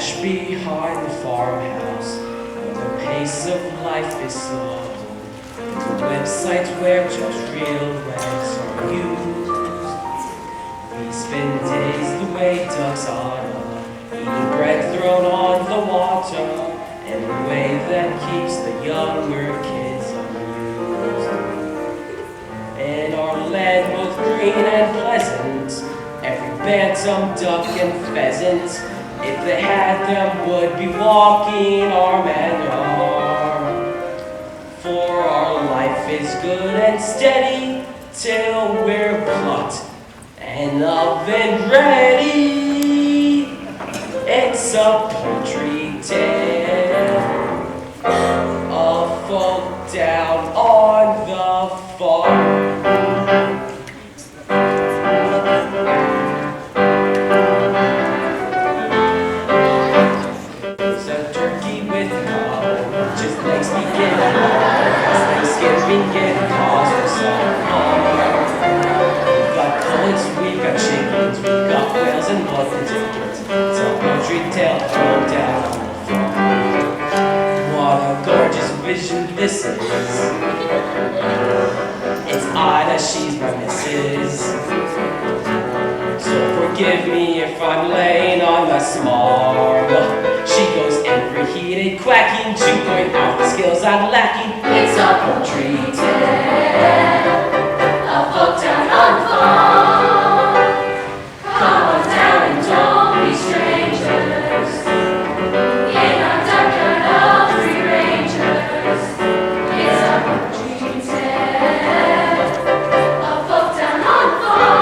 ranch behind the farmhouse, where the pace of life is slow. The websites where just real rags are used. We spend days the way ducks oughta, eating bread thrown on the water, and the way that keeps the younger kids amused. And our land both green and pleasant, every bantam, duck, and pheasant, if they had them, would be walking arm in arm. For our life is good and steady till we're plucked and oven ready. It's a poultry tale of folk down on the farm. Thanksgiving get cause for some fun. We've got pullets, we've got chickens, we've got whales and mutton tickets. It's a poultry tale thrown down on the floor. What a gorgeous vision this is. It's Ida, she's my missus. So forgive me if I'm laying on the smarm. She goes overheated, quacking to point out the skills I'm lacking. It's a poultry tale of folk down on the farm. Come on down and don't be strangers. In our dugout of free rangers. It's a poultry tale of folk down on the farm.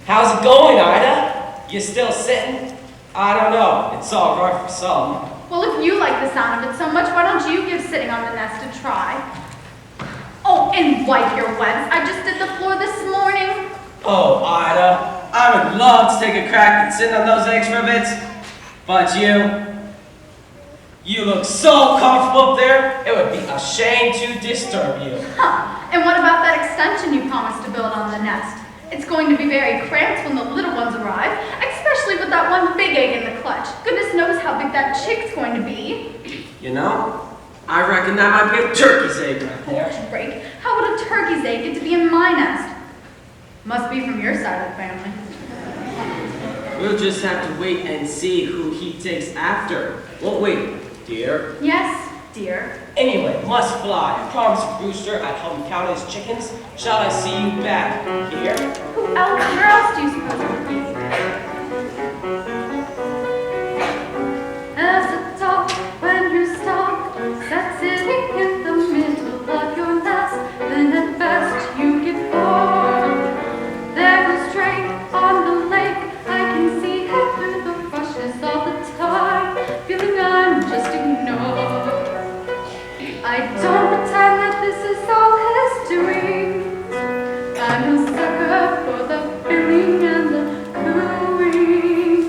How's it going, Ida? You still sitting? I don't know. It's all right for some. Well, if you like the sound of it so much, why don't you give sitting on the nest a try? Oh, and wipe your webs. I just did the floor this morning. Oh, Ida, I I would love to take a crack at sitting on those eggs for a bit, but you look so comfortable up there, it would be a shame to disturb you. Huh. And what about that extension you promised to build on the nest? It's going to be very cramped when the little ones arrive, especially with that one big egg in the clutch. Goodness knows how big that chick's going to be. You know, I reckon that might be a turkey's egg right there. Oh, Drake, how would a turkey's egg get to be in my nest? Must be from your side of the family. We'll just have to wait and see who he takes after. Won't we, dear? Yes, dear. Anyway, must fly. I promised Brewster I'd help him count his chickens. Shall I see you back here? Where else do you suppose it would be? As a dog, when you stop, sat sitting in the middle of your nest, then at best you get bored. There goes Drake on the lake, I can see him through the rushes all the time, feeling I'm just ignored. I don't pretend that this is all his doing. I'm a sucker for the feeling and the cooing.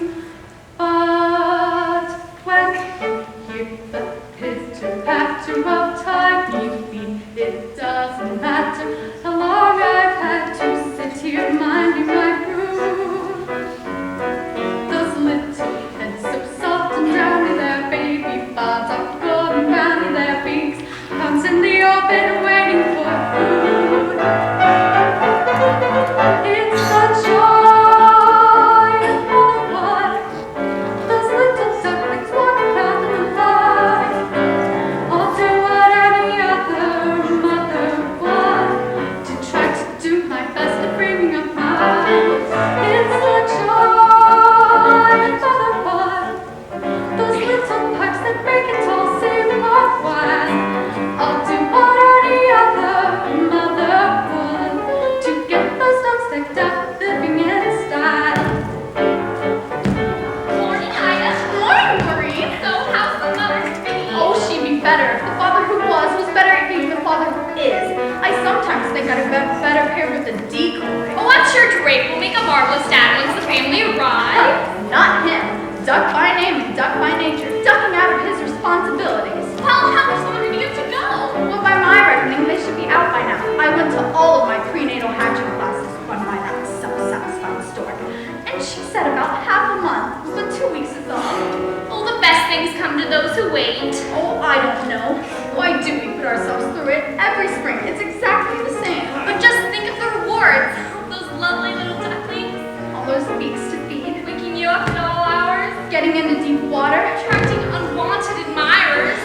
But when you hear the pitter patter of tiny feet, it doesn't matter how long I've had to sit here minding my brood. Those little heads so soft and downy, their baby bobs are golden browny, their beaks comes in the open waiting for food. It's the joy of the life. Those little ducklings walk around in the light. I'll do what any other mother would to try to do my best at bringing up mine. It's the joy of motherhood. Those little pipes that break it all seem likewise. I'll do what any other mother would to get those dogs decked out, living in style. Morning, Ida. Morning, Maureen. So, how's the mother's baby? Oh, she'd be better if the father who was better at being the father who is. I sometimes think I'd have been better paired with a decoy. Oh, I'm sure Drake will make a marvelous dad once the family arrives. Not him. Duck by name and duck by nature, ducking out of his responsibilities. Well, how much longer do you have to go? Well, by my reckoning, they should be out by now. I went to all of my prenatal hatching classes run by that self-satisfied stork, and she said about half a month, but 2 weeks is all. Oh, the best things come to those who wait. Oh, I don't know. Why do we put ourselves through it every spring? It's exactly the same. But just think of the rewards. Those lovely little ducklings. All those beaks to feed, Waking you up at all hours. getting into deep water, Attracting unwanted admirers.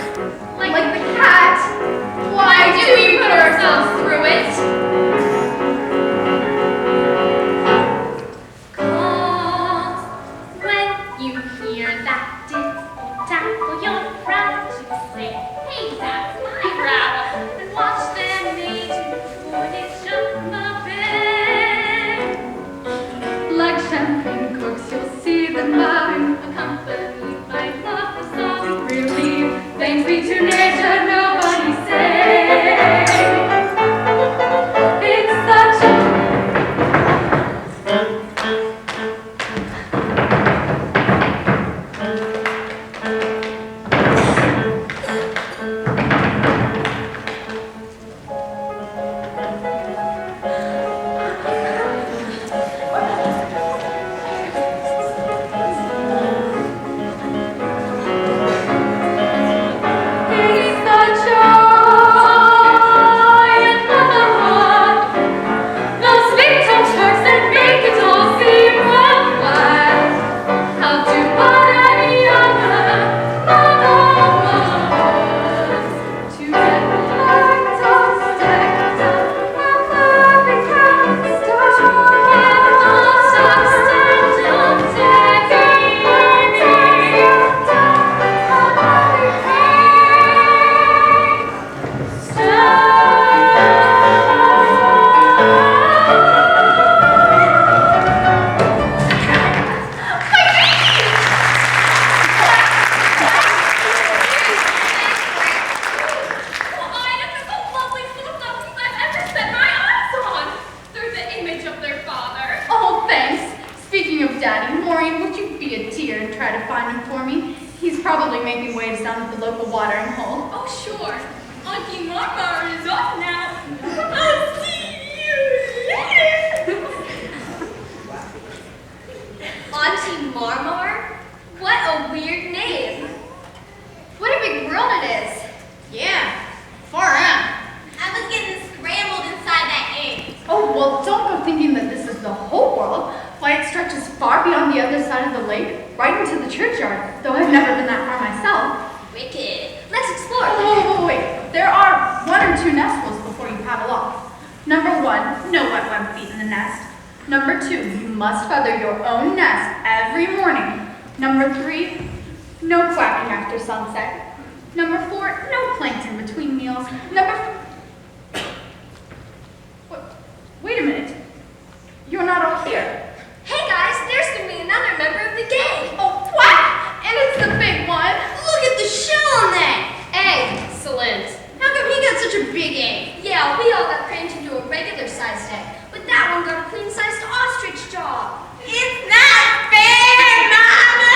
like the cat. Why do we put ourselves through it? Cause when you hear that tackle your brow to say, hey, that's my brow, and watch them mate before they jump the bed. Like champagne corks, you'll see that mine Accompanied by Daddy. Maureen, would you be a dear and try to find him for me? He's probably making waves down at the local watering hole. Oh, sure. Auntie Mama is off now. I'll see you later. Auntie Marmar? What a weird name. What a big world it is. Yeah, far out. I was getting scrambled inside that egg. Oh, well, don't go thinking that this is the whole world. Why, it stretches far beyond the other side of the lake, right into the churchyard, though I've never been that far myself. Wicked. Let's explore. Oh, wait. There are 1 or 2 nestfuls before you paddle off. Number 1, no wet web feet in the nest. Number 2, you must feather your own nest every morning. Number 3, no quacking after sunset. Number 4, no plankton between meals. Wait a minute. You're not all here. Hey guys, there's gonna be another member of the gang. Oh, quack! And it's the big one. Look at the shell on that. Excellent. How come he got such a big egg? Yeah, we all got crammed into a regular-sized egg, but that one got a queen-sized ostrich jaw. It's not fair, Mama!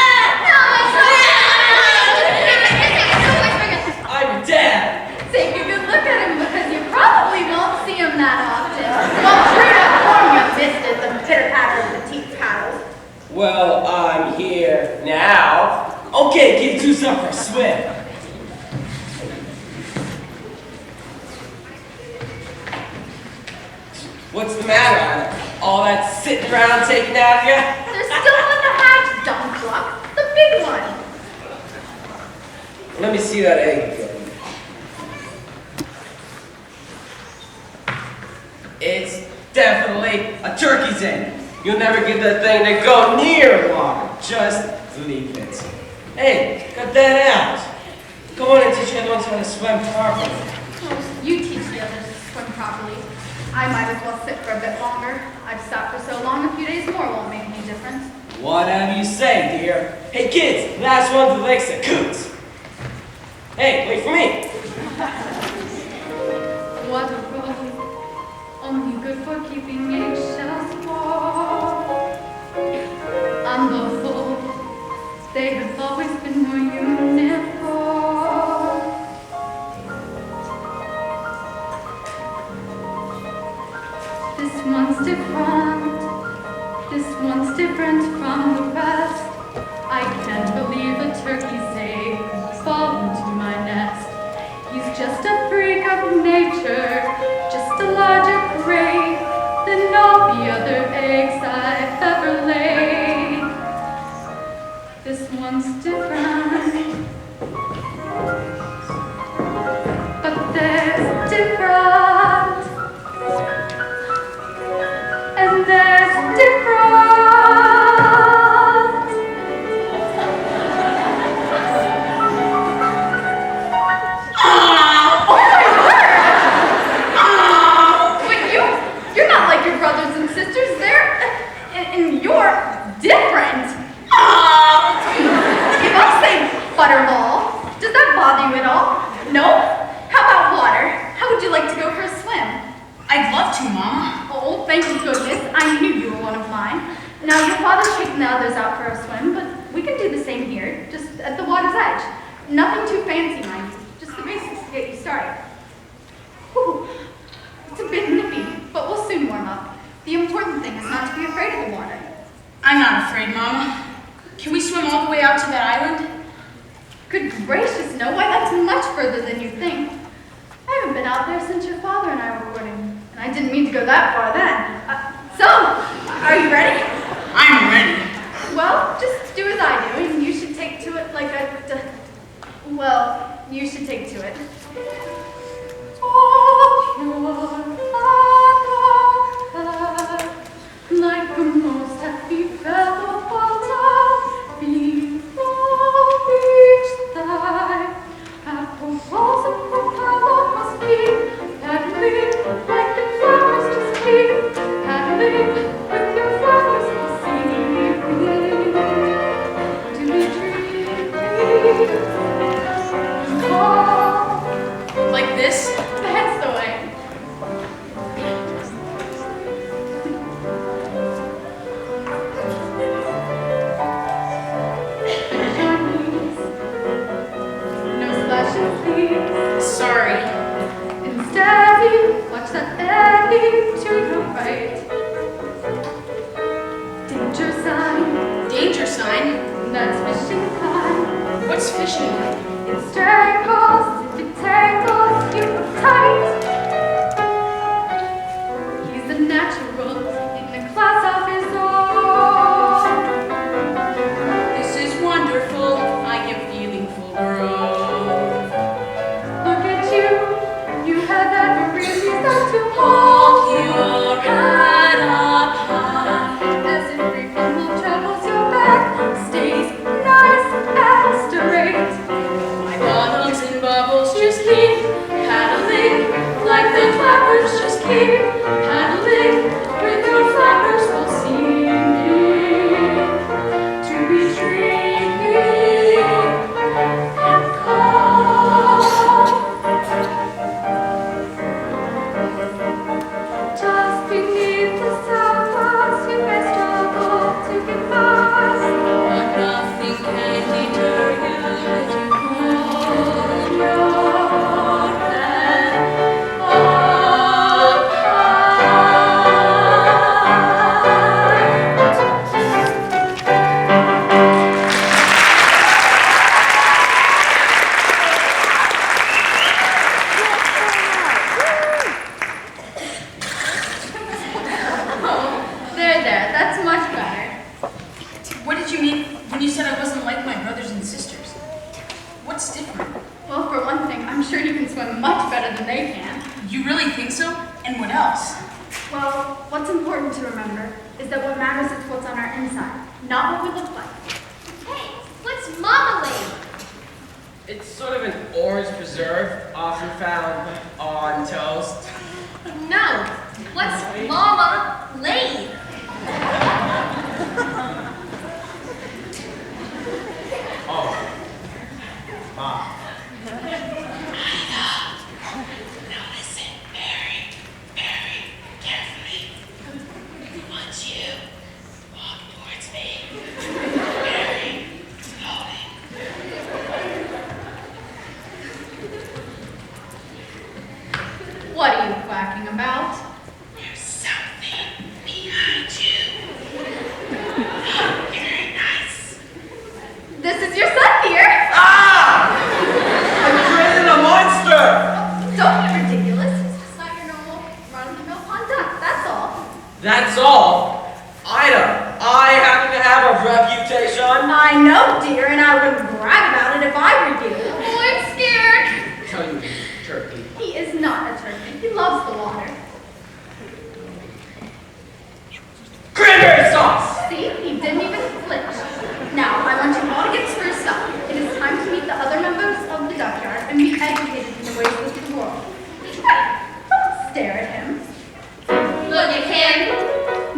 I'm dead. Take a good look at him because you probably won't see him that often. Well, true to form, you missed it, the pitter-patter of the teeth paddles. Well, I'm here now. Okay, give two some for a swim. What's the matter, Anna? All that sitting around taking out of you? There's still one to hatch, dumb cluck. The big one. Let me see that egg again. It's definitely a turkey's egg. You'll never get that thing to go near water. Just leave it. Hey, cut that out. Come on and teach the other ones how to swim properly. Oh, you teach the others to swim properly. I might as well sit for a bit longer. I've sat for so long, a few days more won't make any difference. Whatever you say, dear. Hey, kids, last one to the lakes at Coots. Hey, wait for me. What a role, only good for keeping eggshells warm. On the whole, they have always been more uniform. This one's different from the rest. I can't believe a turkey's egg could fall into my nest. He's just a freak of nature, just a larger grade than all the other eggs I've ever laid. This one's different, but there's different, and there's different. You're not like your brothers and sisters. And you're different. If I say butterball, does that bother you at all? No? How about water? How would you like to go for a swim? I'd love to, Mama. Oh, thank goodness. I knew you were one of mine. Now, your father's taking the others out for a swim, but we can do the same here, just at the water's edge. Nothing too fancy, mind you. Just the basics to get you started. Whew. It's a bit nippy, but we'll soon warm up. The important thing is not to be afraid of the water. I'm not afraid, Mama. Can we swim all the way out to that island? Good gracious, no. Why, that's much further than you think. I haven't been out there since your father and I were boarding, and I didn't mean to go that far then. So, are you ready? I'm ready. Well, just do as I do, and you should take to it like well, you should take to it. Like the most happy fellow falls before each thigh. Apples and propellant must be paddling like the flowers just keep paddling with your flowers this evening. To be dreaming. fishing line. It strangles, it tangles you tight. He's a natural in a class of his own. This is wonderful. I am feeling full grown. Look at you, you have every reason to Hold hold your head up high. as if everything will troubles your back stays nice and straight. My bottles and bubbles just keep paddling, like the clappers just keep paddling, with your flappers will seem to be dreaming and calm. Just beneath the surface, you may struggle to get past. But nothing can deter you as you hold your head up There, that's much better. What did you mean when you said I wasn't like my brothers and sisters? What's different? Well, for one thing, I'm sure you can swim much better than they can. You really think so? And what else? Well, what's important to remember is that what matters is what's on our inside, not what we look like. Hey, what's marmalade? It's sort of an orange preserve, often found on toast. No, what's mama laid? Oh. Ah. Now listen very, very carefully. Once you walk towards me, very slowly. What are you quacking about? There's something behind you. Not very nice. This is your son here. Ah! I created a monster! Don't be ridiculous. It's just not your normal run-of-the-mill conduct, that's all. That's all. Ida, I happen to have a reputation. I know, dear, and I wouldn't brag about it if I were you. Oh, I'm scared. Tell you, turkey. He is not a turkey. He loves the water. Cranberry sauce! See? He didn't even flinch. Now, I want you all to get spruced up. It is time to meet the other members of the duckyard and be educated in the ways of the world. Quiet. Don't stare at him. Look at him.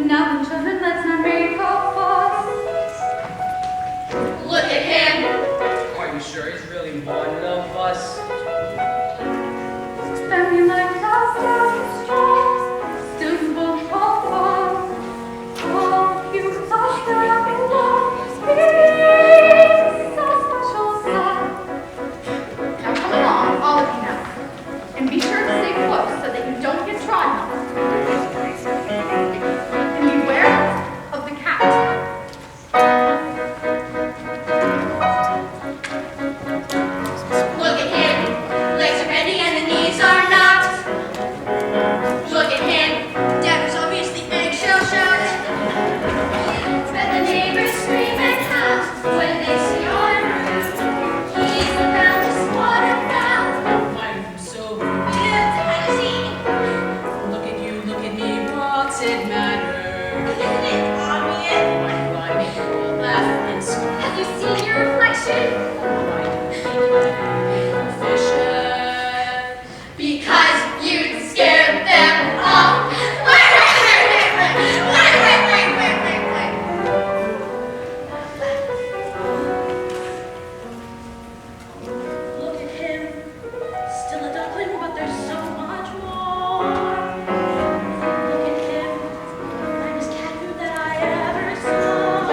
Now then, children, let's not make a fuss. Look at him. Are you sure he's really one of us? Spending like last down strong, still you won't fall far. Oh, you thought that I belonged. He's so special son. Now come along, all of you now. And be sure to stay close so that you don't get trodden on. And beware of the cat. Look at him. Legs are bending and the knees are not. Look at him. Dad was obviously eggshell shocked. Bet the neighbors scream and howl when they see our room. He's the boundless waterfowl. Why are you so It's a fantasy. Look at you, look at me, what's it matter? Isn't it obvious? Why do I make you all laugh and scream? Have you seen your reflection? Why do you think I'm efficient? Because you scared them off. Wait. Look at him. Still a duckling, but there's so much more. Look at him. Finest cat food that I ever saw.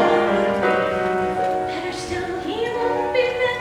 Better still, he won't be fit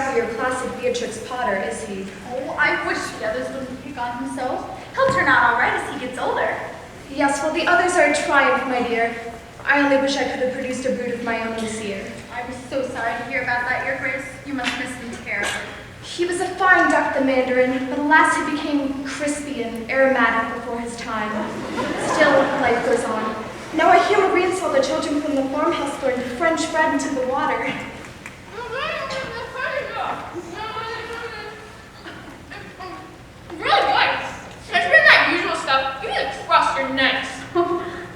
exactly your classic Beatrix Potter, is he? Oh, I wish the others wouldn't pick on him so. He'll turn out all right as he gets older. Yes, well, the others are a triumph, my dear. I only wish I could have produced a brood of my own this year. I was so sorry to hear about that, Your Grace. You must miss him terribly. He was a fine duck, the Mandarin, but alas, he became crispy and aromatic before his time. Still, life goes on. Now I hear Maureen saw the children from the farmhouse throwing French bread into the water. Really good. Instead of that usual stuff, give me the crust or necks.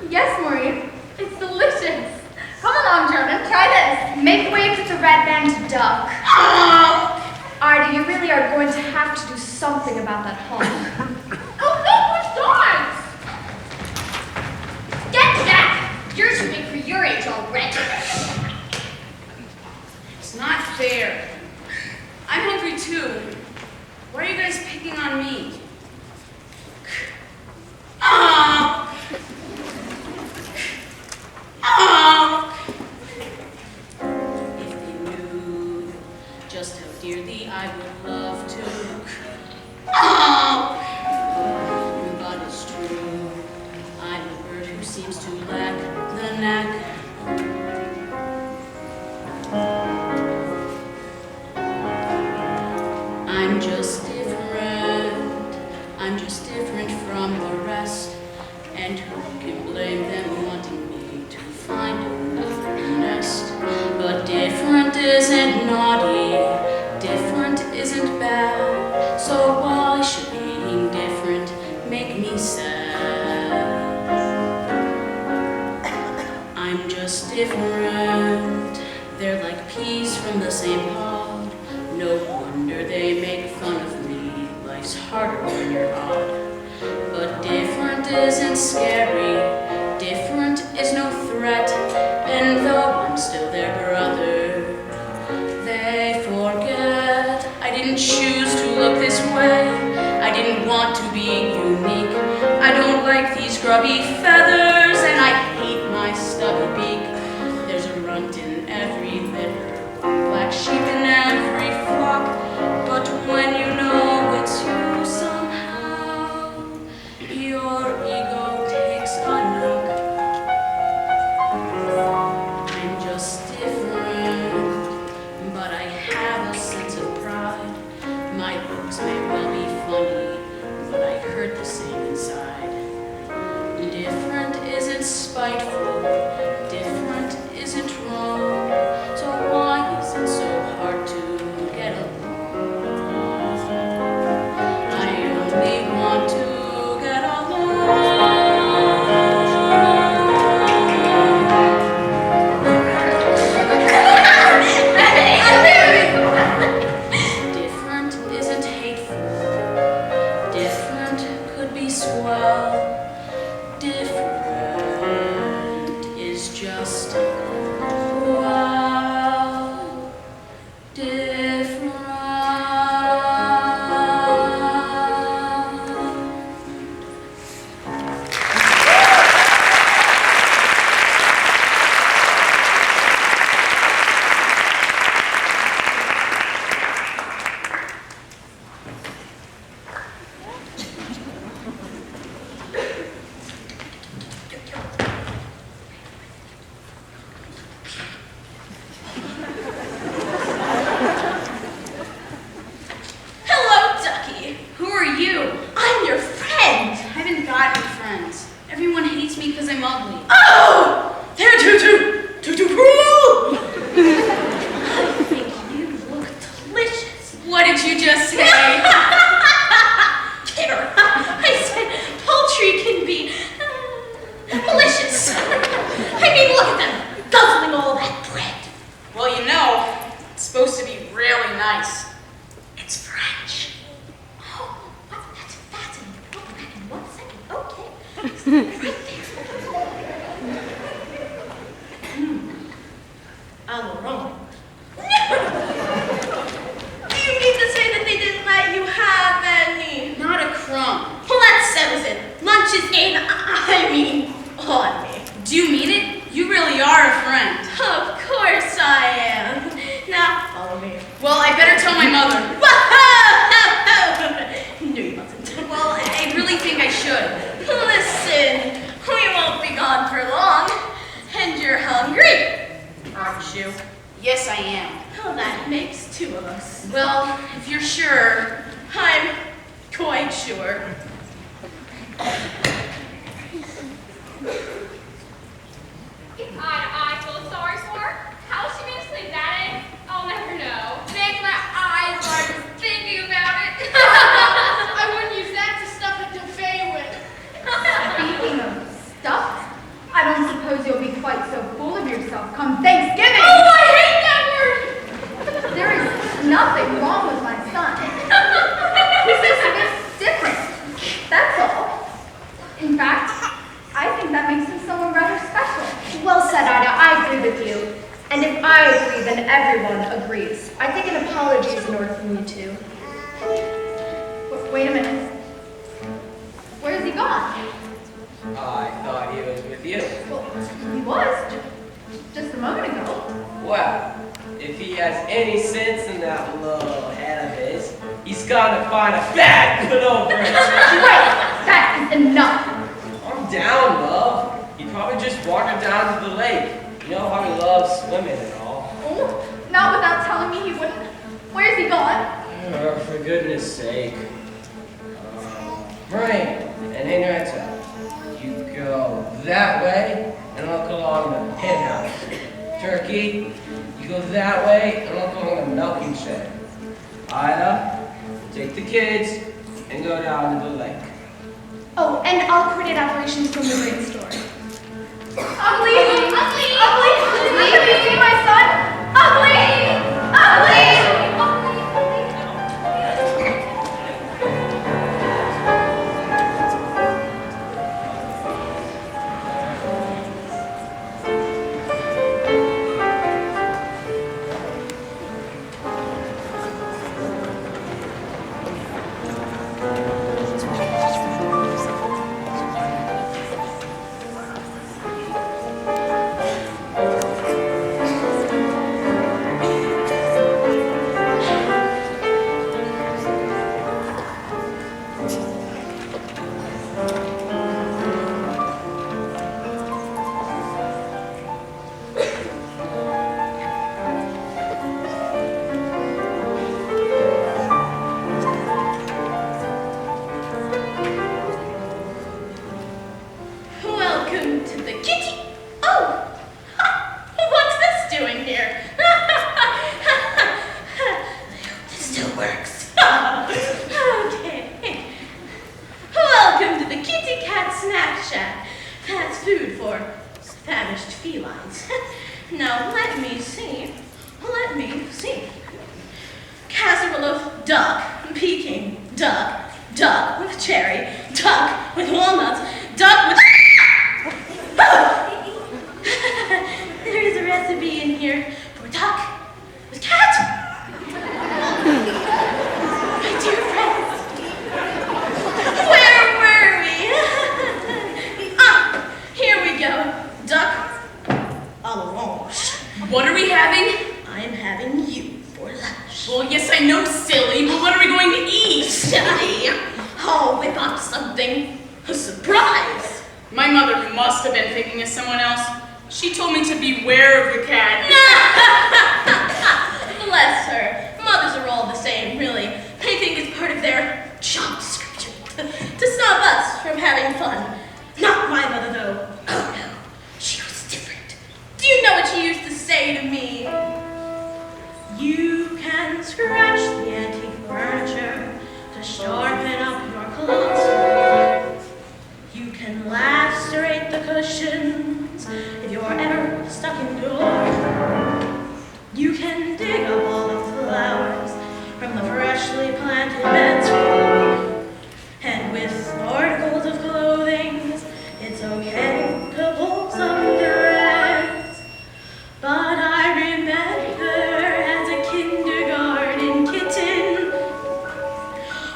Yes, Maureen. It's delicious. Come along, Jordan. Try this. Make way for the red band duck. Artie, you really are going to have to do something about that honk. Oh, no, it's dogs! Get back! You're too big for your age already. It's not fair. I'm hungry too. Why are you guys picking on me? If they knew just how dearly I would love to. But it's true, I'm a bird who seems to lack the knack. I'm just different. I'm just different from the rest. And who can blame them wanting me to find another nest? But different isn't naughty. Different isn't bad. So why should being different make me sad? I'm just different. They're like peas from the same pod. No wonder they make fun of me. Life's harder when you're odd. But different isn't scary. Different is no threat. And though I'm still their brother, they forget I didn't choose to look this way. I didn't want to be unique. I don't like these grubby feathers, and I hate my stubby beak. There's a runt in every litter, black sheep in every flock. But when you know it's you somehow, your ego takes a knock. I'm just different, but I have a sense of pride. My looks may well be funny, but I hurt the same inside. Different isn't spiteful, different isn't wrong. So why is it so hard to get along? I only want to get along. Different isn't hateful. Different could be swell. Different is just, well, different. Hello, Ducky. Who are you? I'm your friend. I haven't got any friends. Everyone hates me because I'm ugly. Oh! They're too cool! I think you look delicious. What did you just say? Kidder. I said poultry can be delicious. I mean, look at them, guzzling all that bread. Well, you know, it's supposed to be really nice. It's French. Oh, that's fascinating. I'll be back in 1 second. Okay. Right there. All alone. You mean to say that they didn't let you have mother. No, you mustn't. Well, I really think I should. Listen, we won't be gone for long. And you're hungry, aren't you? Yes, I am. Oh, that makes two of us. Well, if you're sure. I'm quite sure. It's eye to eye full of sorry for. How she managed to leave that in, I'll never know. Makes my eyes water just thinking about it. I wouldn't use that to stuff a buffet with. Speaking of stuff, I don't suppose you'll be quite so full of yourself come Thanksgiving. Oh, I hate that word! There is nothing wrong with my son. He's just a bit different. That's all. In fact, I think that makes him someone rather special. Well said, Ida. I agree with you. And if I agree, then everyone agrees. I think an apology is in order from you two. Wait a minute. Where's he gone? I thought he was with you. Well, he was just a moment ago. Well, if he has any sense in that little head of his, he's gonna find a bag put over it. Wait, that is enough. I'm down, love. He probably just walked down to the lake. You know how he loves swimming and all. Oh, not without telling me he wouldn't. Where's he gone? For goodness sake. Right, and Henrietta, you go that way, and I'll go along the hen house. Turkey, you go that way, and I'll go along the milking shed. Ida, take the kids, and go down to the lake. Oh, and I'll coordinate operations from the grain store. Ugly! Ugly! Have you seen my son? Ugly! Ugly! Welcome to the kitty. Oh, what's this doing here? This still works. Okay. Welcome to the Kitty Cat Snack Shack. That's food for famished felines. Now let me see. Casserole of duck, Peking, duck with cherry, duck with walnuts, duck with... There is a recipe in here for duck with cat. My dear friends, where were we? Here we go. Duck à l'orange. What are we having? I'm having you for lunch. Well, yes, I know, silly, but what are we going to eat? Silly. I'll whip up something. A surprise. My mother must have been thinking of someone else. She told me to beware of the cat. Bless her. Mothers are all the same, really. They think it's part of their job description to stop us from having fun. Not my mother, though. Oh, no. She was different. Do you know what she used to say to me? You can scratch the antique furniture to sharpen up your clothes. You can lacerate the cushions if you're ever stuck indoors. You can dig up all the flowers from the freshly planted beds. And with articles of clothing, it's okay to pull some threads. But I remember as a kindergarten kitten,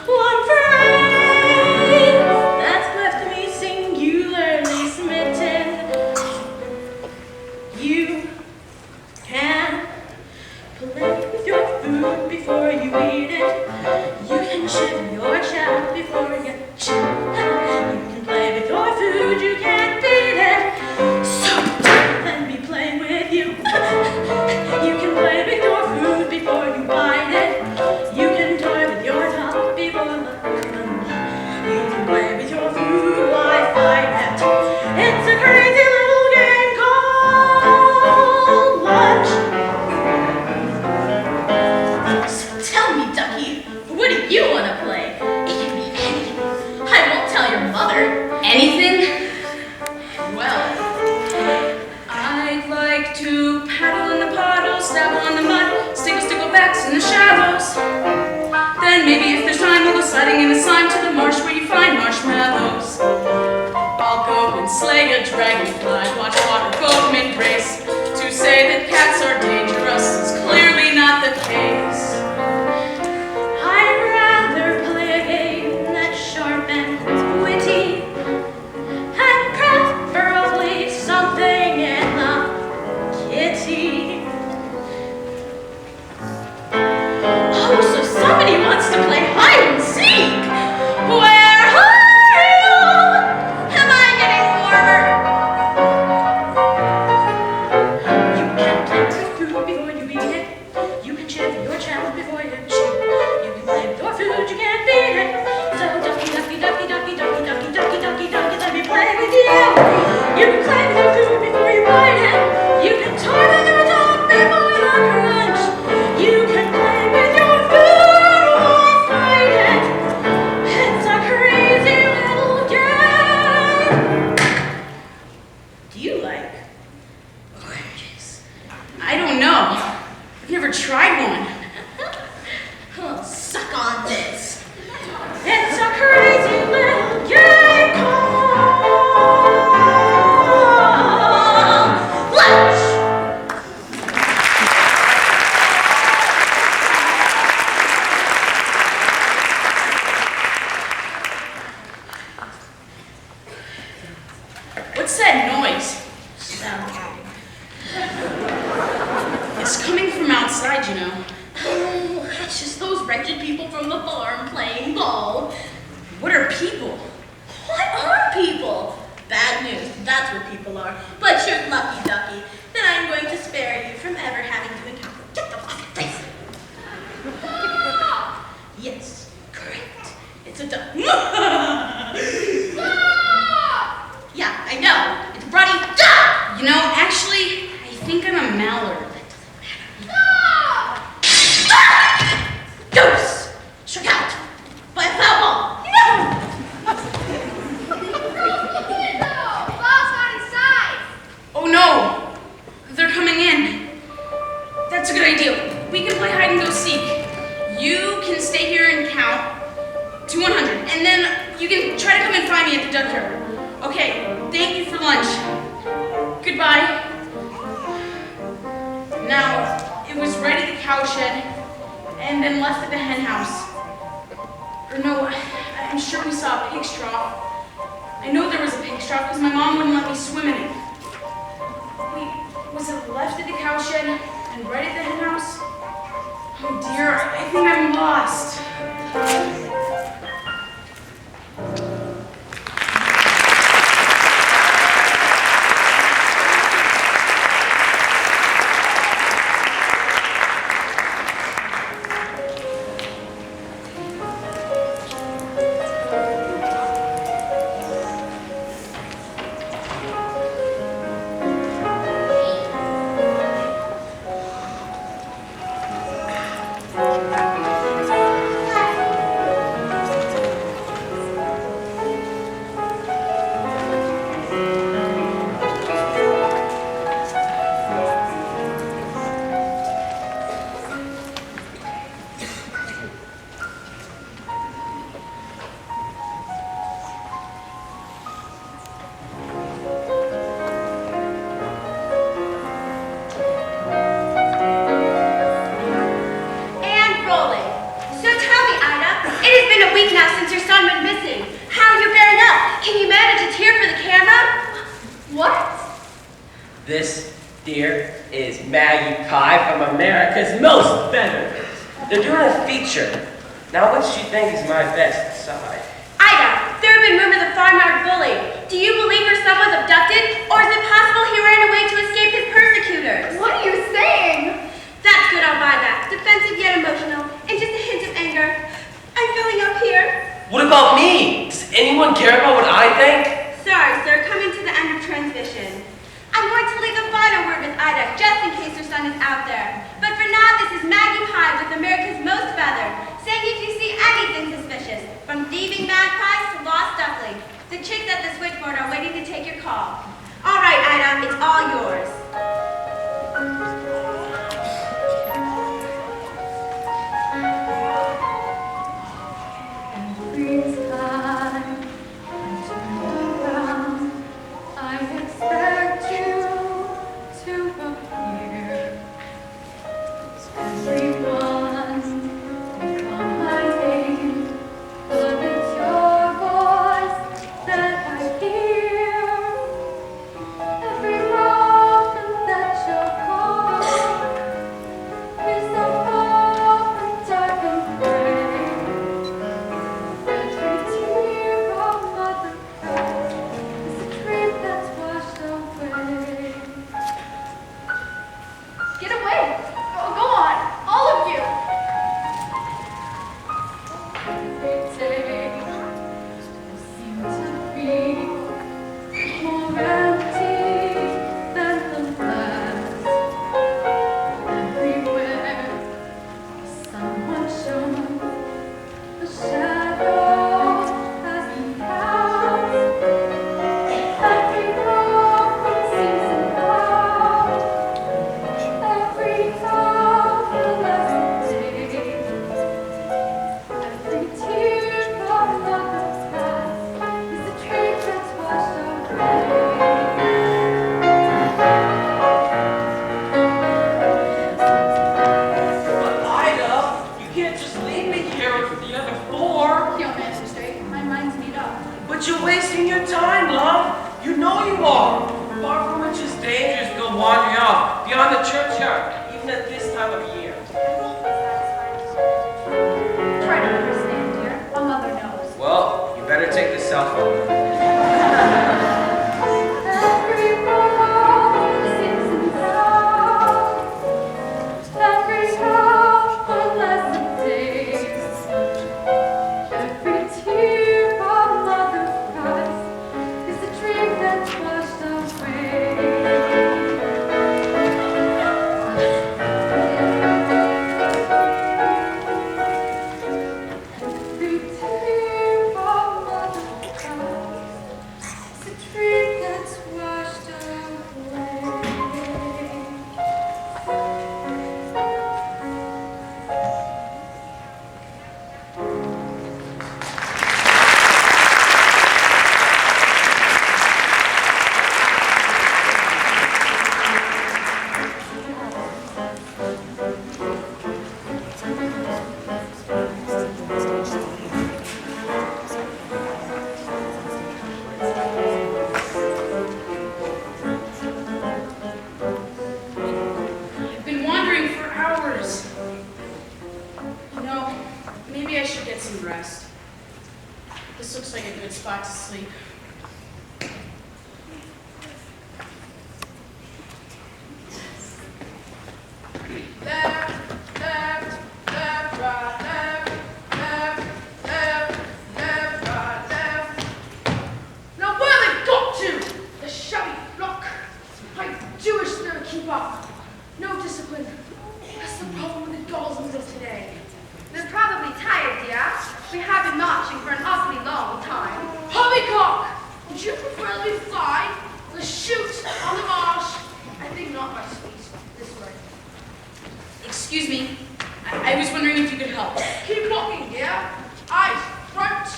one phrase that's left me singularly smitten. You can play with your food before you eat do you want to play? It can be anything. I won't tell your mother. Anything? Well, I'd like to paddle in the puddles, dabble in the mud, stickle backs in the shallows. Then maybe if there's time, we'll go sliding in the slime to the marsh where you find marshmallows. I'll go and slay a dragonfly, watch water boatmen race. To say that cats are dangerous is clearly not the case. I'd rather play a game that's sharp and witty, and preferably something in the kitty. Oh, so somebody wants to play hide and seek. Where are you? Am I getting warmer? You can play with food before you eat it. You can share with your child before you chew. You can play with your food, you can't beat it. So ducky, ducky, ducky, ducky, ducky, ducky, ducky, ducky, ducky, let me play with you. You can play with your food before you bite it. You can toy with your dog before you crunch. You can play with your food or fight it. It's a crazy little game. Do you like oranges? I don't know. I've never tried one. Oh, suck on this. It's a crazy little game called lunch. What's that noise? Sound. It's coming from outside, you know. Oh, it's just those wretched people from the farm playing ball. What are people? What are people? Bad news, that's what people are. But you're lucky, Ducky, that I'm going to spare you from ever having to encounter. Get the fucking place. Yes, correct. It's a duck. Yeah, I know. It's a bloody duck. You know, actually, I think I'm a mallard. Goose! Struck out by a foul ball. Oh no! They're coming in. That's a good idea. We can play hide and go seek. You can stay here and count to 100, and then you can try to come and find me at the duck yard. Okay, thank you for lunch. Goodbye. Now, it was right at the cow shed, and then left at the hen house. Or no, I'm sure we saw a pig trough. I know there was a pig trough because my mom wouldn't let me swim in it. Wait, was it left at the cow shed and right at the hen house? Oh dear, I think I'm lost. This, dear, is Maggie Pie from America's Most Feathered. They're doing a feature. Now, what does she think is my best side? Ida, there have been rumors of farmyard bullying. Do you believe her son was abducted, or is it possible he ran away to escape his persecutors? What are you saying? That's good, I'll buy that. Defensive yet emotional, and just a hint of anger. I'm filling up here. What about me? Does anyone care about what I think? Sorry, sir, coming to the end of transmission. I'm going to leave the final word with Ida, just in case her son is out there. But for now, this is Maggie Pie with America's Most Feathered, saying if you see any chicks at the switchboard are waiting to take your call. All right, Ida, it's all yours. Every time I turn around, I expect you to appear. Everyone will call my name, but it's your voice that I hear. Every moment that you're gone is a moment dark and gray. Every tear of mother cries is a dream that's washed away. Get away! Go on, all of you! Every day will seem to be more empty than the last. Everywhere someone shown, the shadow has been cast. Every moment seems enough. Every time the last day, every tear of mother's past is a dream that's washed away. But Ida, you can't just leave me here with the other four. Young man, straight. My mind's made up. But you're wasting your time, love. You know you are. Far from which is dangerous to go wandering off beyond the churchyard, even at this time of year. Try to understand, dear. A mother knows. Well, you better take the cell phone. Every moment seems enough. Every hour less a day. Every tear of mother cries is a dream that's washed away. Every tear of mother cries is a dream that's washed away. I've been wandering for hours. You know, maybe I should get some rest. This looks like a good spot to sleep. Left, left, left, right, left, left, left, left, right, left. Now where they got to? The shabby flock. I do wish they would keep up. No discipline. That's the problem with the Gauls of today. They're probably tired, dear. We have been marching for an awfully long time. Poppycock! Would you prefer to be flying or shoot on the marsh? I think not, my sweet. This way. Excuse me. I was wondering if you could help. Keep walking, dear. Eyes front.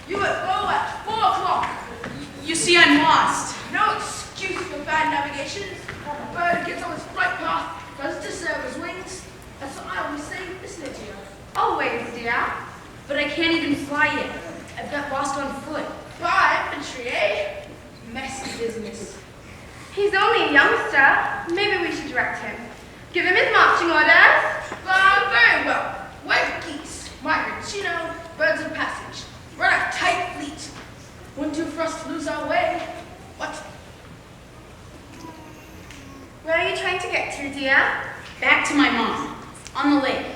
You at go at 4 o'clock. You see, I'm lost. No excuse for bad navigation. A bird gets on his flight path, doesn't deserve his wings. That's what I always say, isn't it, dear? Always, dear. But I can't even fly yet. I've got lost on foot. By infantry, eh? Messy business. He's only a youngster. Maybe we should direct him. Give him his marching orders. Very well. White geese, migrants, you know, birds of passage. We're a tight fleet. Wouldn't do for us to lose our way. What? Where are you trying to get to, dear? Back to my mom. On the lake.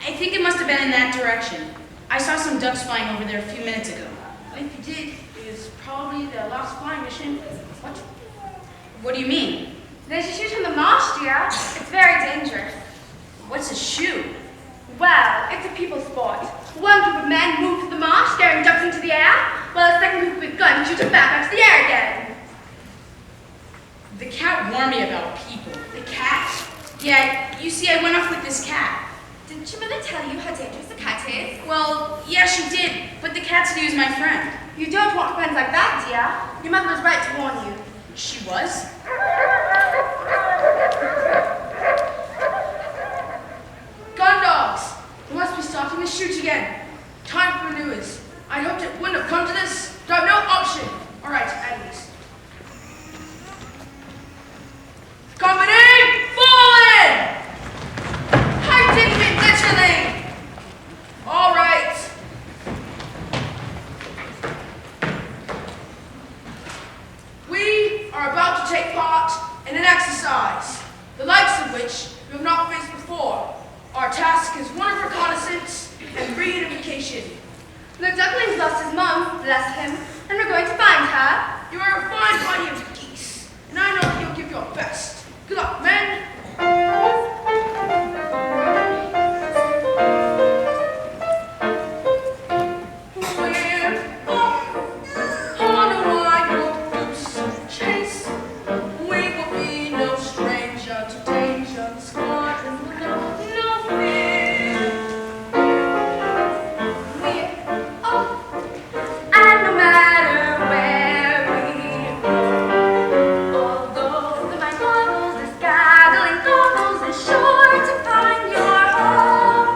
I think it must have been in that direction. I saw some ducks flying over there a few minutes ago. If you did, it's probably their last flying mission. What? What do you mean? There's a chute in the marsh, dear. It's very dangerous. What's a shoe? Well, it's a people sport. One group of men move to the marsh, scaring ducks into the air, while a second group with guns shoot them Well, yeah, she did, but the cat said he was my friend. You don't want friends like that, dear. Your mother was right to warn you. She was? Gun dogs! We must be starting to shoot again. Time for maneuvers. I hoped it wouldn't have come to this, but I've no option. All right, enemies. Company, fall in! I didn't mean literally! All right. We are about to take part in an exercise, the likes of which we have not faced before. Our task is one of reconnaissance and reunification. The duckling's lost his mom, bless him, and we're going to find her. You are a fine body of geese, and I know that you'll give your best. Good luck, men. We're off on a wild goose chase. We will be no stranger to danger, squad, and no fear. We're off, and no matter where we go, although the mind boggles, the scattling goggles is sure to find your home.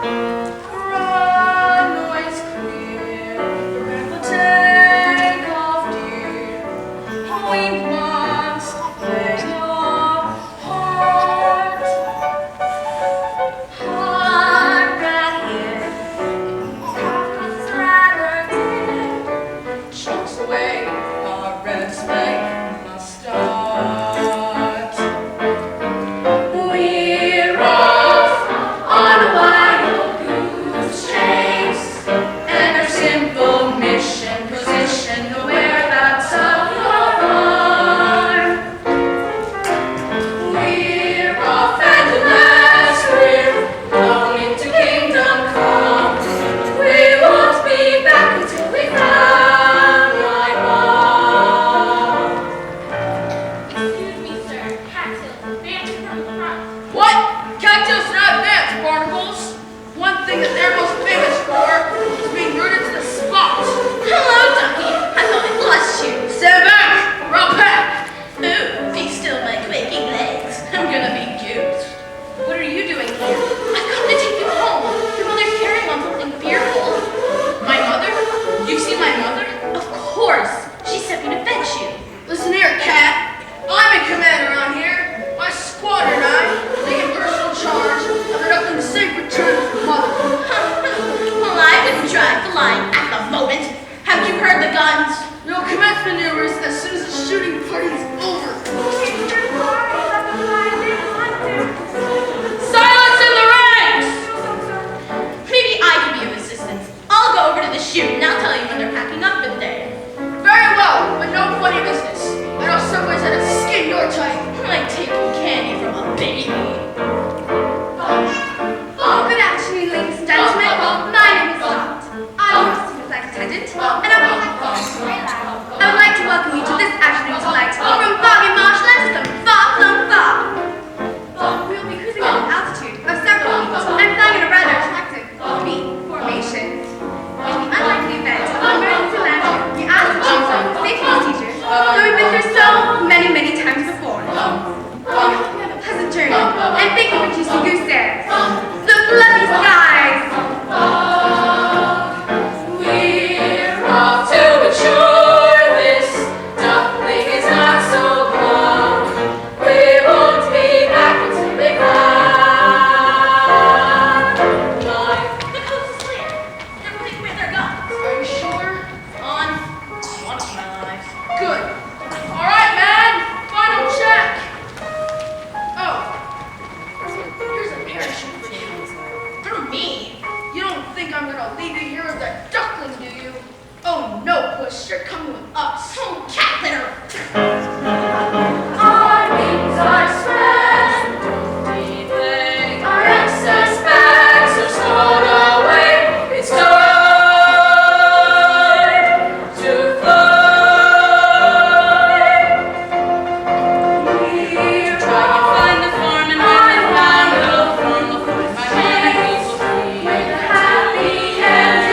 Runway's clear, forever take off, dear. We must play your heart. Heart right here, it's rather dear. Chokes away, our red spike must start. We're off on a wild goose chase, and our simple mission position the whereabouts of your farm. We're off at last, we're going to kingdom come. We won't be back until we found my mom. Excuse me, sir. Cattails, advance from the front. What? Cattails do not advance, barnacles. One thing that they're most famous for is being rooted to the spot. Hello, Ducky. I thought I lost you. Stand back, or I'll pack. Ooh, be still my quaking legs. I'm gonna be goosed. What are you doing here? I've come to take you home. Your mother's carrying on something fearful. My mother? You've seen my mother? Of course. She sent me to fetch you. Listen here, Cat. I'm in command around here. My squadron and I are taking personal charge of conducting the safe return of your mother. Well, I wouldn't drive the line at the moment. Haven't you heard the guns? We'll commence maneuvers as soon as the shooting party is over. Silence in the ranks! Maybe I can be of assistance. I'll go over to the chute and I'll tell you when they're packing up in there. Very well, but no funny business. I know some ways how to skin your type. Like taking candy from a baby. Oh, good afternoon, ladies and gentlemen. My name is Dot. I'm your student flight attendant, and I would like to welcome you to this afternoon's flight from foggy marshlands to far from far. We will be cruising at an altitude of several feet and flying in a rather attractive V formation. In the unlikely event of an emergency landing, we ask that you follow safety procedures that we've been through so many times before. We hope you have a pleasant journey, and thank you for choosing Goose Air. The fluffy skies! We're off to mature. This duckling is not so glum. We won't be back until they find my. The coast is clear. Everything where they're gone. Are you sure? On my life. Good. All right, man. Final check. Oh, here's a parachute for you. For me. You don't think I'm gonna leave you here with that duckling, do you? Oh no, puss. You're coming with us. Oh, cat litter. Our wings are spread, deeply. Our excess bags are stored away. It's time to fly. We're trying to find the form, and when we found the form, we'll find my man and we will be with a happy ending.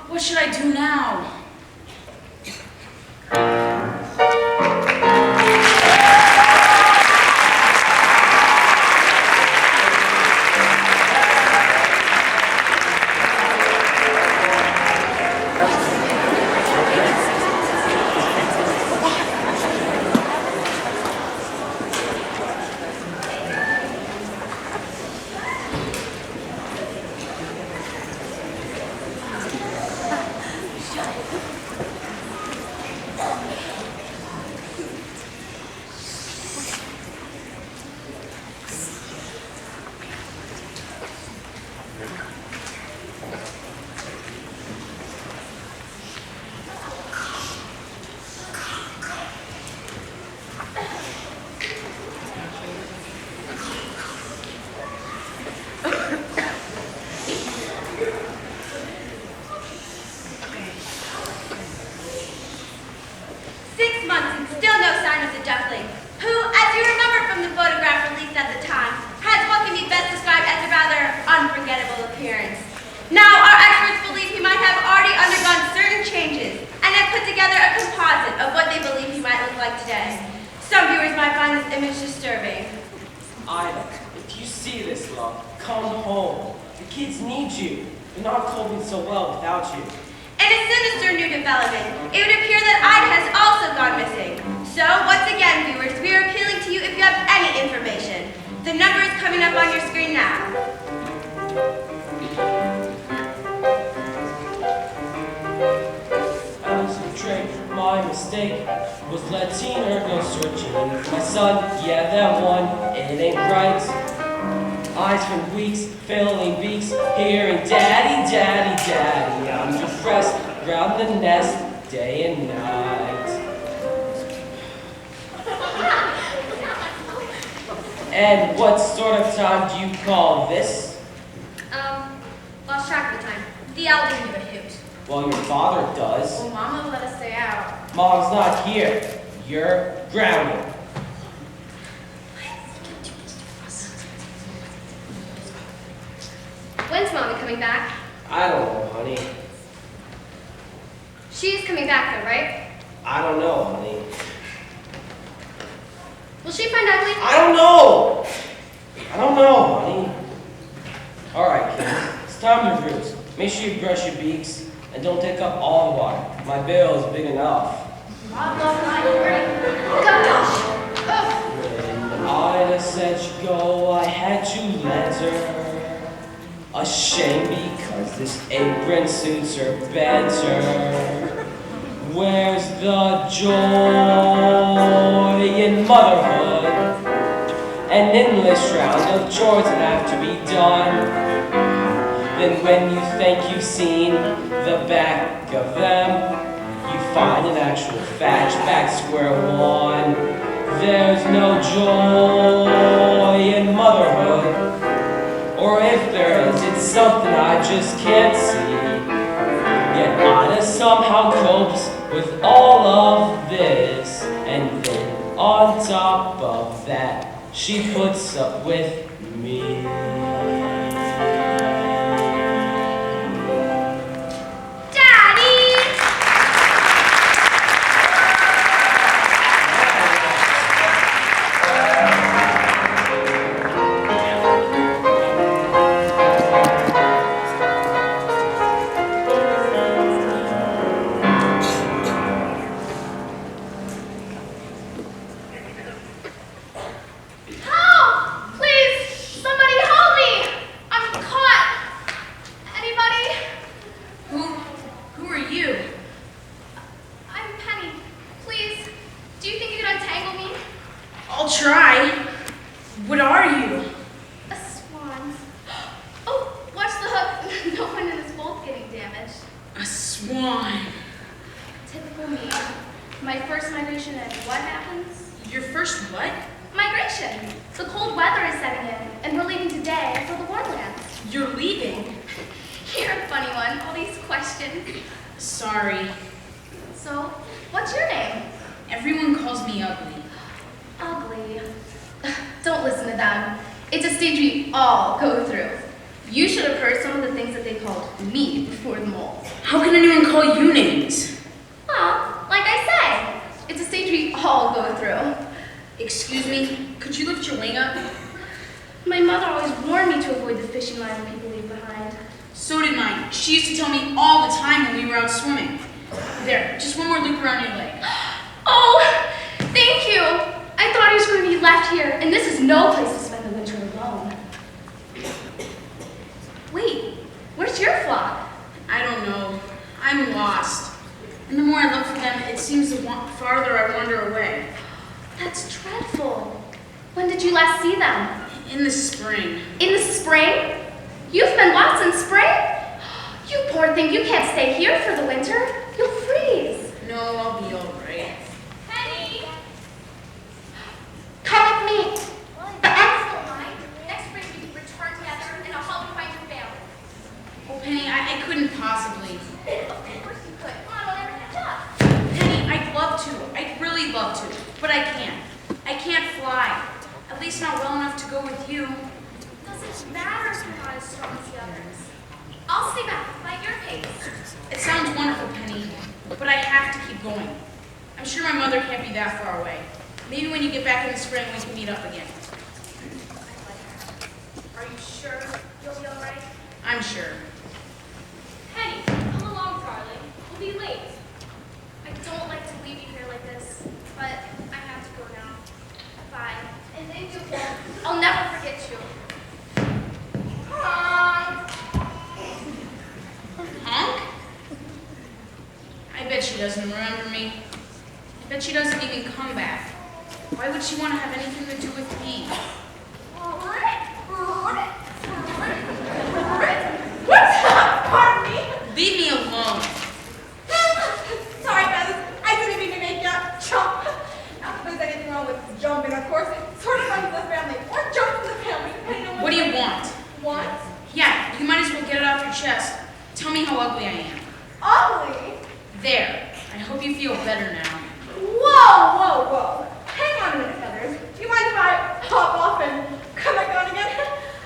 What should I do now? Ida, if you see this, love, come home. The kids need you. They're not coping so well without you. In a sinister new development, it would appear that Ida has also gone missing. So, once again, viewers, we are appealing to you if you have any information. The number is coming up on your screen now. I was betrayed. My mistake was letting her go searching. My son, yeah, that one, it ain't right. Eyes from weeks, failing beaks, hearing daddy, daddy, daddy. I'm depressed, round the nest, day and night. And what sort of time do you call this? Lost track of the time. The owl didn't give a hoot. Well, your father does. Well, Mama let us stay out. Mom's not here. You're grounded. When's Mommy coming back? I don't know, honey. She's coming back though, right? I don't know, honey. Will she find ugly? I don't know! I don't know, honey. Alright, kids. It's time to roost. Make sure you brush your beaks and don't take up all the water. My barrel is big enough. Gosh. When Ida said she'd go, I had to let her. Ashamed because this apron suits her better. Where's the joy in motherhood? An endless round of chores that have to be done. Then when you think you've seen the back of them, you find an actual fetch back square one. There's no joy in motherhood. Or if there is, it's something I just can't see. Yet Ida somehow copes with all of this. And then on top of that, she puts up with me. I'll try. What are you? A swan. Oh, watch the hook. No one in this boat's getting damaged. A swan. Typical me. My first migration and what happens? Your first what? Migration. The cold weather is setting in, and we're leaving today for the warm lands. You're leaving? You're a funny one. All these questions. Sorry. So, what's your name? Everyone calls me ugly. Ugly. Don't listen to them. It's a stage we all go through. You should have heard some of the things that they called me before the mall. How can anyone call you names? Well, like I say, it's a stage we all go through. Excuse me, could you lift your wing up? My mother always warned me to avoid the fishing line that people leave behind. So did mine. She used to tell me all the time when we were out swimming. There, just one more loop around your leg. Oh, thank you. I thought I was going to be left here, and this is no place to spend the winter alone. Wait, where's your flock? I don't know. I'm lost. And the more I look for them, it seems the farther I wander away. That's dreadful. When did you last see them? In the spring. In the spring? You've been lost in spring? You poor thing, you can't stay here for the winter. You'll freeze. No, I'll be all right. Penny! Come with me. The X's don't mind. Next spring we can return together and I'll help you find your family. Oh, Penny, I couldn't possibly. Of course you could. Come on, we'll never catch up. Penny, I'd love to. I'd really love to. But I can't. I can't fly. At least not well enough to go with you. Doesn't matter if you're not as strong as the others. I'll stay back at your pace. It sounds wonderful, Penny, but I have to keep going. I'm sure my mother can't be that far away. Maybe when you get back in the spring, we can meet up again. Are you sure you'll be all right? I'm sure. Penny, come along, darling. We'll be late. I don't like to leave you here like this, but I have to go now. Bye. And then you won't. I'll never forget you. Honk? I bet she doesn't remember me. I bet she doesn't even come back. Why would she want to have anything to do with me? What's up? Pardon me? Leave me alone. Sorry, fellas. I didn't mean to make you jump. Not that there's anything wrong with jumping, of course. It sort of runs in the family. Or jump in the family, depending on What do you want? Want? Yeah, you might as well get it off your chest. Tell me how ugly I am. Ugly? There. I hope you feel better now. Whoa, whoa, whoa. Hang on a minute, Feathers. Do you mind if I hop off and come back on again?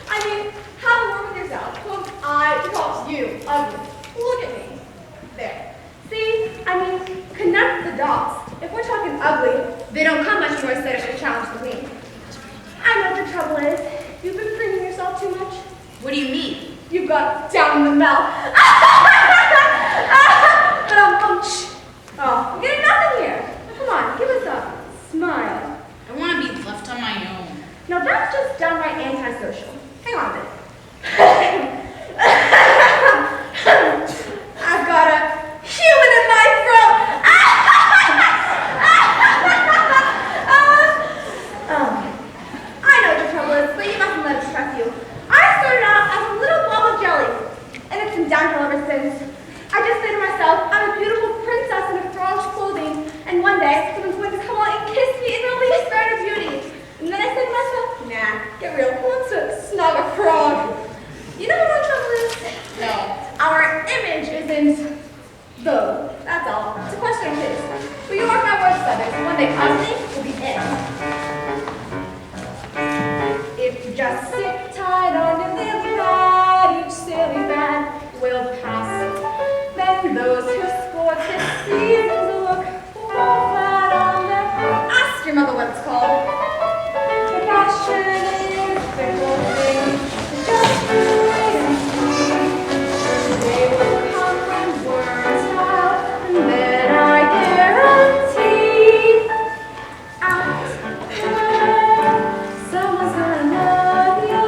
I mean, have a word with yourself. Whom I call you ugly. Look at me. There. See? I mean, connect the dots. If we're talking ugly, they don't come much more aesthetically challenged than me. I know what the trouble is. You've been freeing yourself too much. What do you mean? You've got down the mouth. Oh, we're getting nothing here. Come on, give us a smile. I want to be left on my own. Now that's just downright antisocial. Hang on a minute. I've got a human in my throat. I know what the trouble is, but you mustn't let it stress you. I started out as a little blob of jelly, and it's been downhill ever since. I just say to myself, I'm a beautiful princess in a frog's clothing, and one day someone's going to come along and kiss me and release my beauty. And then I say to myself, nah, get real, who wants to snug a frog? You know what our trouble is? No. Our image isn't vogue. That's all. It's a question of taste. But you mark my words, Feathers. One day ugly will be it. If you just sit tight on your lily pad, each silly bad will pass. Then those who sport this season's look fall flat on their. Ask your mother what it's called. The passion is a fickle thing. Just wait and see. They will come when words out, and then I guarantee. Out there, someone's gonna love you.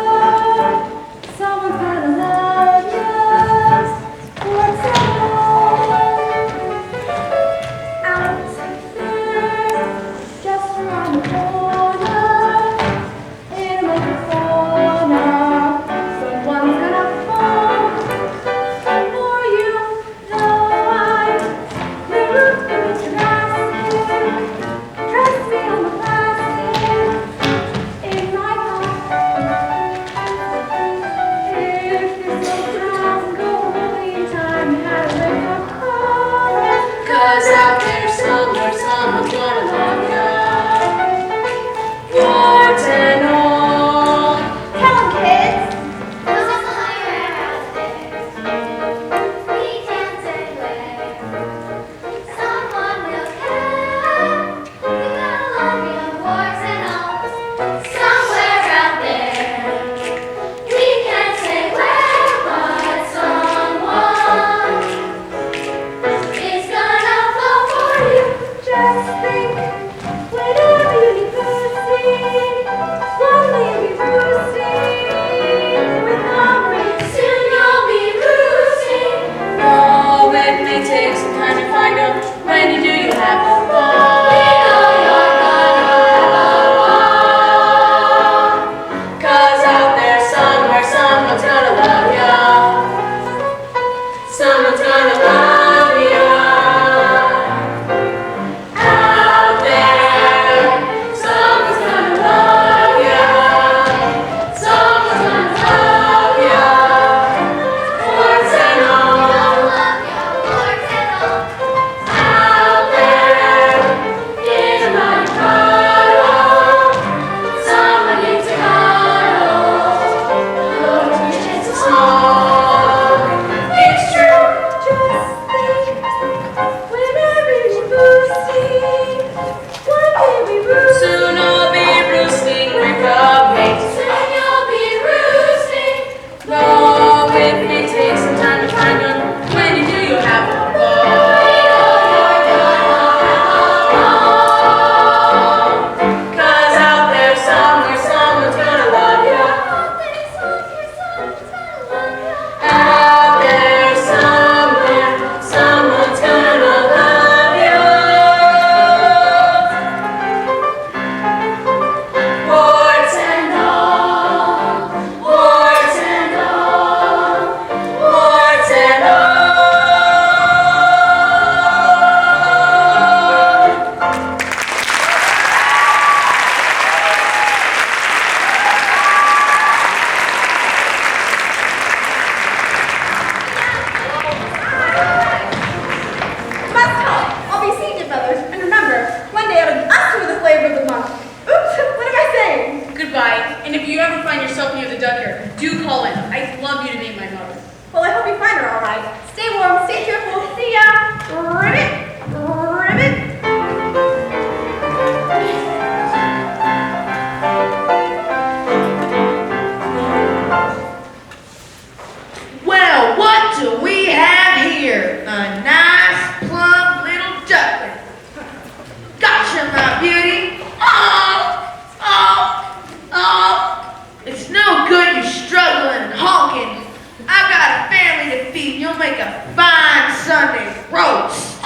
make a fine Sunday roast.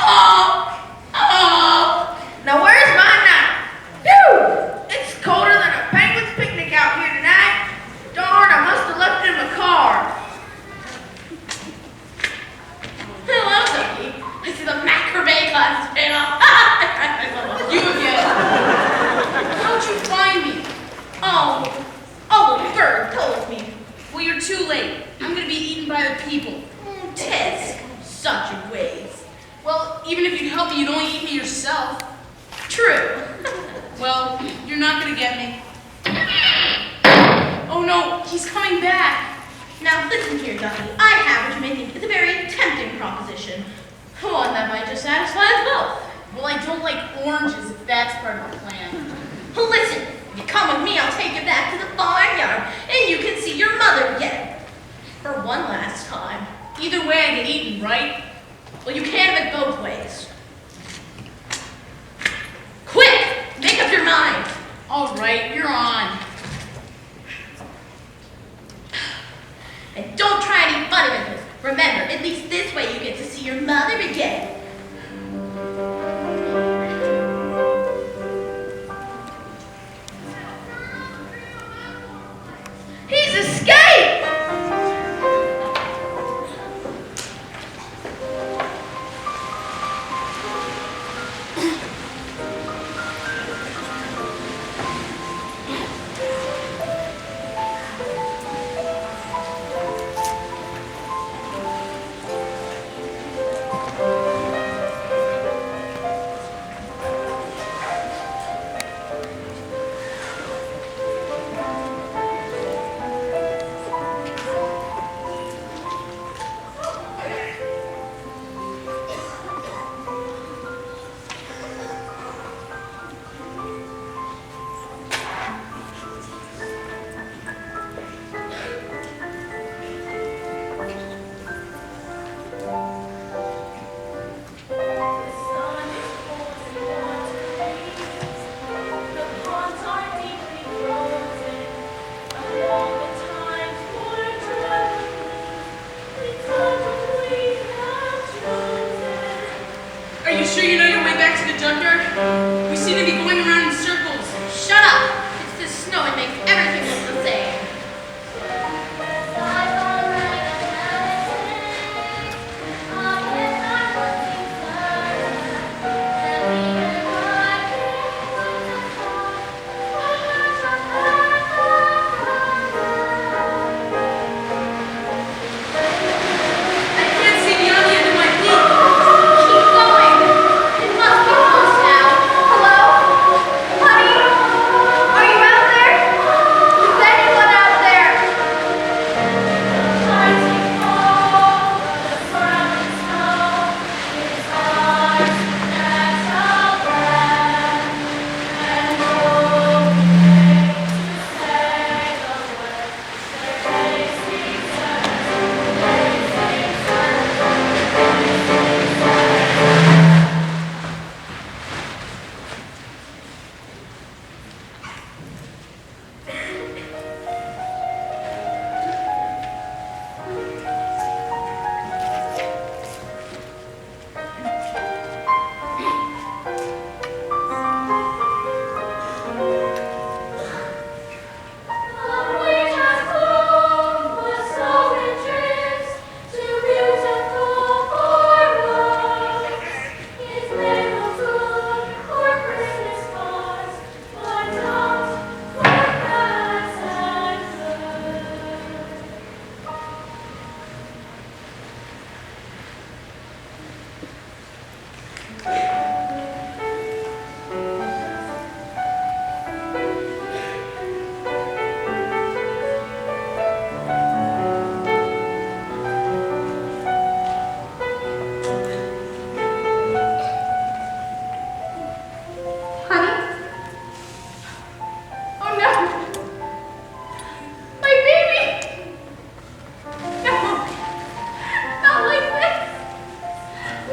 Now where's my knife? Phew! It's colder than a penguin's picnic out here tonight. Darn, I must have left it in my car. Hello, Ducky. I see the macrame class panel. You again. How'd you find me? Oh, the bird told me. Well, you're too late. I'm gonna be eaten by the people. Tess, such a ways. Well, even if you'd help me, you'd only eat me yourself. True. Well, you're not gonna get me. Oh no, he's coming back. Now listen here, Ducky. I have what you may think is a very tempting proposition. One that might just satisfy us both. Well, I don't like oranges if that's part of the plan. Listen, if you come with me, I'll take you back to the barnyard, and you can see your mother again. For one last time. Either way, I get eaten, right? Well, you can't have it both ways. Quick! Make up your mind! All right, you're on. And don't try any funny with this. Remember, at least this way you get to see your mother again. He's escaped! Are you sure you know your way back to the junkyard? We seem to be going around in circles. Shut up! It's the snow and makes everything look the same. I can't see beyond the end of my feet. Keep going! It must be close now. Hello? Honey? Are you out there? Is anyone out there?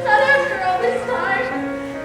Not after all this time.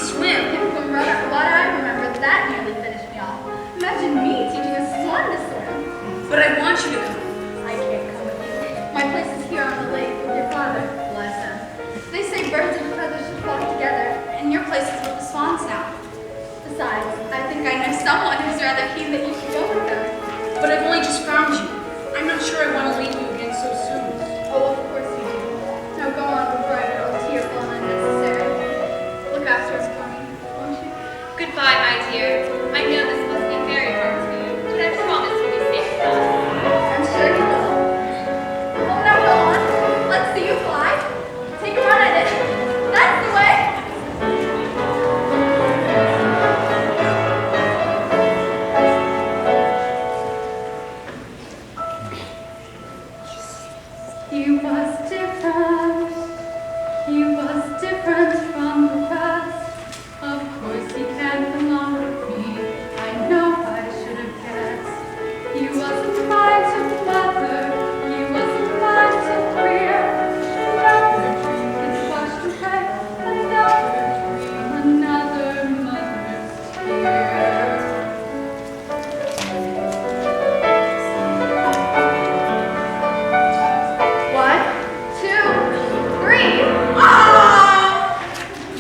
swim. From what I remember, that nearly finished me off. Imagine me teaching a swan to swim. But I want you to come. I can't come with you. My place is here on the lake with your father. Bless him. They say birds and feathers should flock together, and your place is with the swans now. Besides, I think I know someone who's rather keen that you should go with them. But I've only just found you. I'm not sure I want to leave you again so soon. Oh, of course you do. Now go on before I grow tearful and unnecessary. Look after us for me, won't you? Goodbye, my dear. I know this must be very hard for you, but I promise you'll be safe with us. I'm sure you will. Oh, now go on. Let's see you fly. Take a run at it. That's the way. He was different. He was different from the rest. Of course he can't belong with me. I know I should have guessed. He wasn't mine to mother. He wasn't mine to rear. Another dream gets washed away. Another dream, another mother's tear. One, two, three.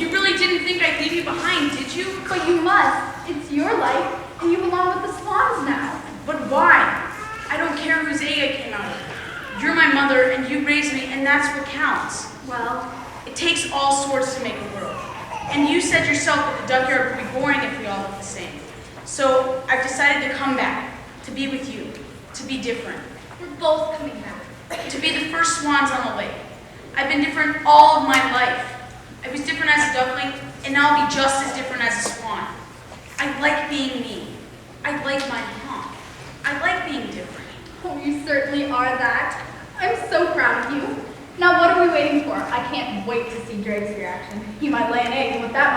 You really didn't think I'd leave you behind, did you? But you must. It's your life, and you belong with the swans now. But why? I don't care whose egg I came out of. You're my mother, and you raised me, and that's what counts. Well, It takes all sorts to make a world. And you said yourself that the duck yard would be boring if we all looked the same. So I've decided to come back, to be with you, to be different, we're both coming back. to be the first swans on the lake. I've been different all of my life. I was different as a duckling, and now I'll be just as different as a swan. I like being me. I like my honk. I like being different. Oh, you certainly are that. I'm so proud of you. Now, what are we waiting for? I can't wait to see Drake's reaction. He might lay an egg, and with that